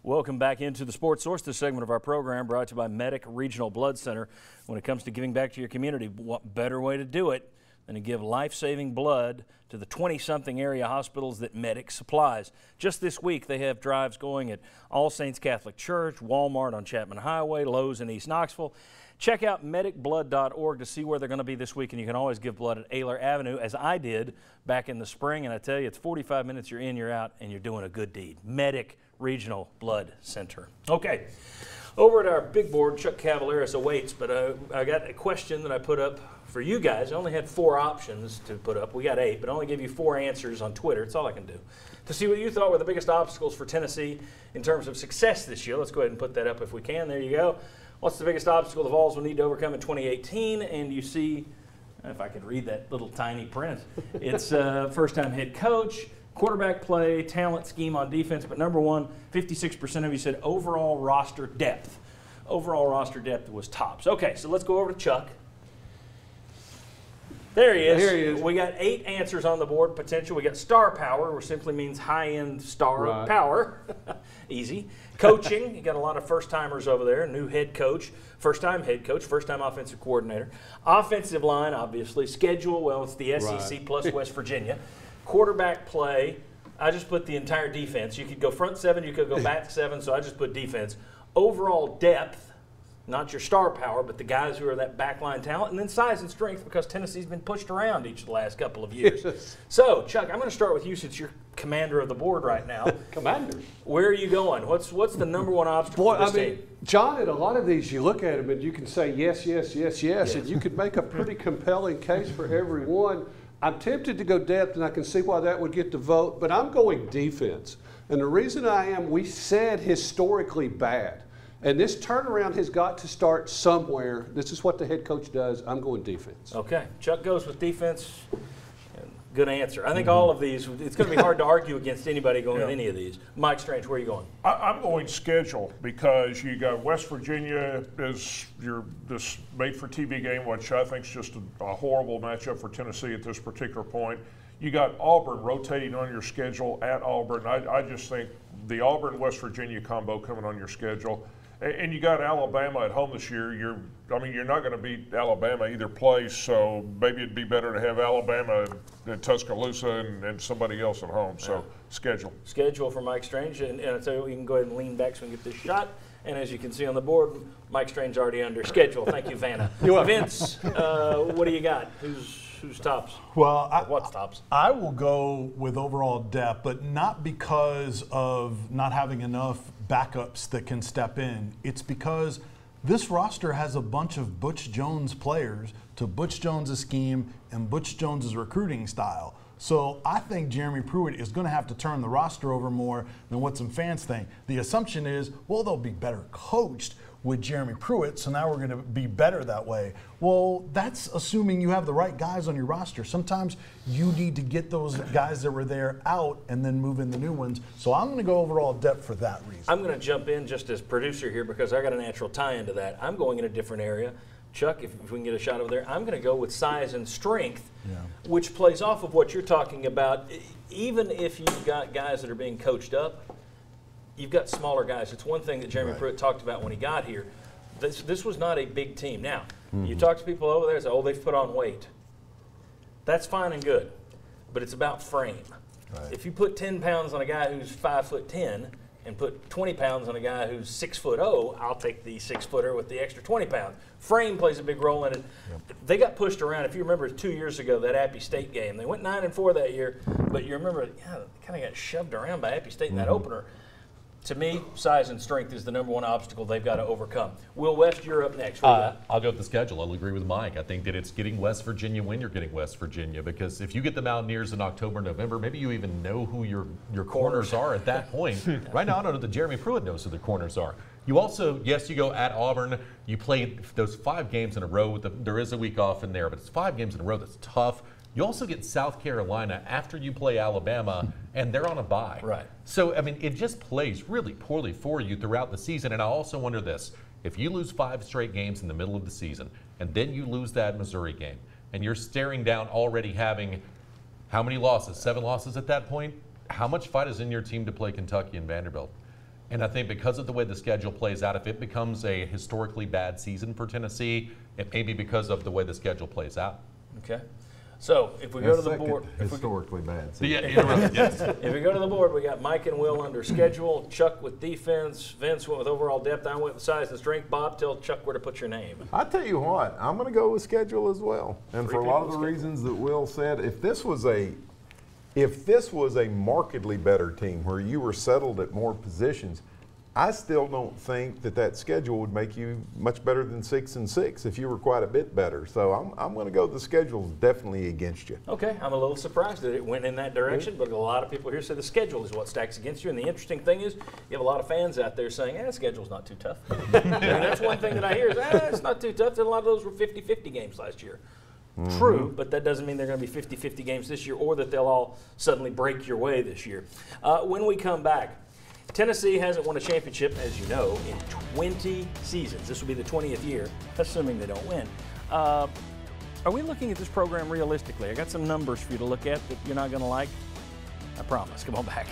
Welcome back into the Sports Source. This segment of our program brought to you by Medic Regional Blood Center. When it comes to giving back to your community, what better way to do it than to give life-saving blood to the 20-something area hospitals that Medic supplies. Just this week, they have drives going at All Saints Catholic Church, Walmart on Chapman Highway, Lowe's in East Knoxville. Check out medicblood.org to see where they're going to be this week, and you can always give blood at Ayler Avenue, as I did back in the spring. And I tell you, it's 45 minutes, you're in, you're out, and you're doing a good deed. Medic Regional Blood Center. Okay, over at our big board, Chuck Cavaleris awaits, but I got a question that I put up for you guys. I only had 4 options to put up. We got 8, but I only gave you 4 answers on Twitter. That's all I can do. To see what you thought were the biggest obstacles for Tennessee in terms of success this year. Let's go ahead and put that up if we can. There you go. What's the biggest obstacle the Vols will need to overcome in 2018? And you see, if I could read that little tiny print, it's first-time head coach, quarterback play, talent, scheme on defense. But number one, 56% of you said overall roster depth. Overall roster depth was tops. Okay, so let's go over to Chuck. There he is. Here he is. We got 8 answers on the board potential. We got star power, which simply means high-end star power. Easy. Coaching, you got a lot of first-timers over there. New head coach, first-time head coach, first-time offensive coordinator. Offensive line, obviously. Schedule, well, it's the SEC plus West Virginia. Quarterback play, I just put the entire defense. You could go front 7, you could go back 7, so I just put defense. Overall depth, not your star power, but the guys who are that backline talent, and then size and strength, because Tennessee's been pushed around each of the last couple of years. Yes. So, Chuck, I'm going to start with you since you're commander of the board right now. Commander. Where are you going? What's the number one obstacle for this team? John, at a lot of these, you look at them and you can say yes, yes, yes, yes, and you could make a pretty compelling case for every one. I'm tempted to go depth, and I can see why that would get the vote, but I'm going defense. And the reason I am, we said historically bad. And this turnaround has got to start somewhere. This is what the head coach does. I'm going defense. Okay. Chuck goes with defense. Good answer. I think all of these, it's going to be hard to argue against anybody going in any of these. Mike Strange, where are you going? I'm going schedule, because you got West Virginia as this made-for-TV game, which I think is just a horrible matchup for Tennessee at this particular point. You got Auburn rotating on your schedule at Auburn. I just think the Auburn-West Virginia combo coming on your schedule. And you got Alabama at home this year. You're not going to beat Alabama either place, so maybe it'd be better to have Alabama and Tuscaloosa and somebody else at home. So schedule. Schedule for Mike Strange, and I tell you, we can go ahead and lean back so we can get this shot. And as you can see on the board, Mike Strange already under schedule. Thank you, Vanna. Vince, what do you got? Who's tops? Well, what's tops? I will go with overall depth, but not because of not having enough backups that can step in. It's because this roster has a bunch of Butch Jones players to Butch Jones' scheme and Butch Jones' recruiting style. So I think Jeremy Pruitt is going to have to turn the roster over more than what some fans think. The assumption is, well, they'll be better coached with Jeremy Pruitt, so now we're going to be better that way. Well, that's assuming you have the right guys on your roster. Sometimes you need to get those guys that were there out and then move in the new ones. So I'm going to go overall depth for that reason. I'm going to jump in just as producer here because I got a natural tie into that. I'm going in a different area. Chuck, if we can get a shot over there, I'm going to go with size and strength, which plays off of what you're talking about. Even if you've got guys that are being coached up, you've got smaller guys. It's one thing that Jeremy Pruitt talked about when he got here. This was not a big team. Now, you talk to people over there and say, oh, they've put on weight. That's fine and good, but it's about frame. Right. If you put 10 pounds on a guy who's 5'10" and put 20 pounds on a guy who's 6'0", I'll take the 6-footer with the extra 20 pounds. Frame plays a big role in it. They got pushed around. If you remember 2 years ago, that Appy State game, they went 9-4 that year, but you remember, they kind of got shoved around by Appy State in that opener. To me, size and strength is the number one obstacle they've got to overcome. Will West, you're up next. I'll go with the schedule. I'll agree with Mike. I think that it's getting West Virginia when you're getting West Virginia, because if you get the Mountaineers in October, November, maybe you even know who your corners are at that point. Right now, I don't know that Jeremy Pruitt knows who the corners are. You also, yes, you go at Auburn. You play those 5 games in a row. There is a week off in there, but it's 5 games in a row that's tough. You also get South Carolina after you play Alabama, and they're on a bye. Right. So, I mean, it just plays really poorly for you throughout the season. And I also wonder this. If you lose 5 straight games in the middle of the season, and then you lose that Missouri game, and you're staring down already having how many losses? 7 losses at that point? How much fight is in your team to play Kentucky and Vanderbilt? And I think because of the way the schedule plays out, if it becomes a historically bad season for Tennessee, it may be because of the way the schedule plays out. Okay. So if we go to the board, historically bad. Yeah, yes. if we go to the board, we got Mike and Will under schedule, Chuck with defense, Vince went with overall depth, I went with size and strength. Bob, tell Chuck where to put your name. I tell you what, I'm going to go with schedule as well, and for a lot of the reasons that Will said. If this was a markedly better team where you were settled at more positions, I still don't think that schedule would make you much better than 6-6 if you were quite a bit better. So I'm going to go. The schedule's definitely against you. Okay, I'm a little surprised that it went in that direction, but a lot of people here say the schedule is what stacks against you. And the interesting thing is, you have a lot of fans out there saying, the schedule's not too tough. And that's one thing that I hear is, it's not too tough. And a lot of those were 50-50 games last year. True, but that doesn't mean they're going to be 50-50 games this year or that they'll all suddenly break your way this year. When we come back, Tennessee hasn't won a championship, as you know, in 20 seasons. This will be the 20th year, assuming they don't win. Are we looking at this program realistically? I got some numbers for you to look at that you're not going to like. I promise. Come on back.